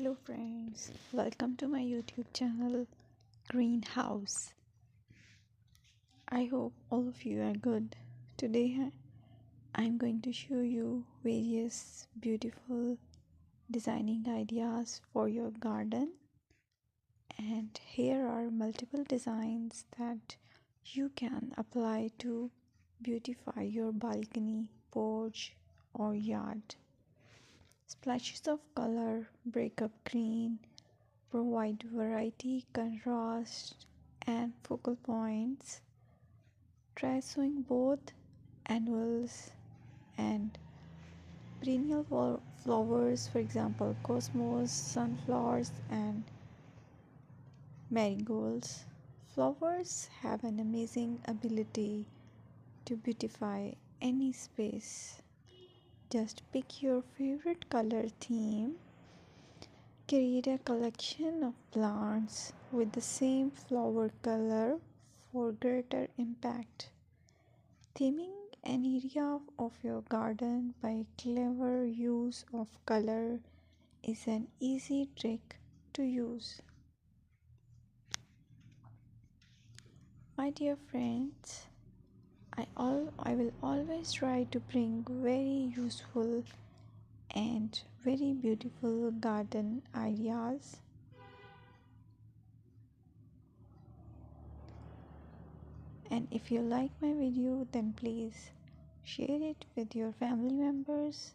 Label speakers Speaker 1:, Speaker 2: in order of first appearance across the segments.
Speaker 1: Hello friends, welcome to my YouTube channel Greenhouse. I hope all of you are good. Today I'm going to show you various beautiful designing ideas for your garden, and here are multiple designs that you can apply to beautify your balcony, porch or yard. Splashes of color break up green, provide variety, contrast, and focal points. Try sowing both annuals and perennial flowers, for example, cosmos, sunflowers, and marigolds. Flowers have an amazing ability to beautify any space. Just pick your favorite color theme. Create a collection of plants with the same flower color for greater impact. Theming an area of your garden by clever use of color is an easy trick to use. My dear friends, I will always try to bring very useful and very beautiful garden ideas. And if you like my video, then please share it with your family members.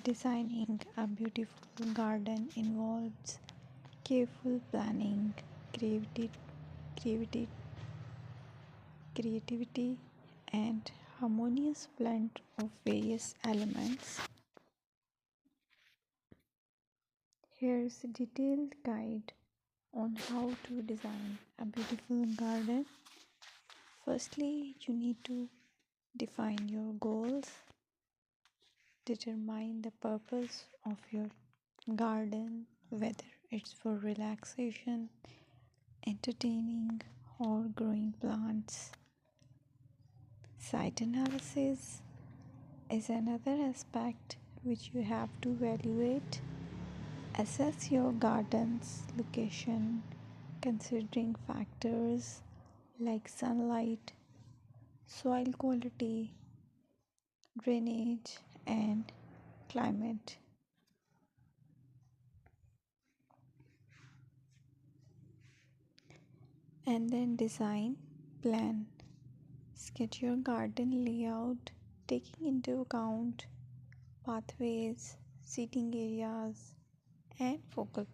Speaker 1: Designing a beautiful garden involves careful planning, creativity, creativity, and harmonious blend of various elements. Here's a detailed guide on how to design a beautiful garden. Firstly, you need to define your goals. Determine the purpose of your garden, whether it's for relaxation, entertaining, or growing plants. Site analysis is another aspect which you have to evaluate. Assess your garden's location, considering factors like sunlight, soil quality, drainage, and climate. And then design, plan. Sketch your garden layout, taking into account pathways, seating areas, and focal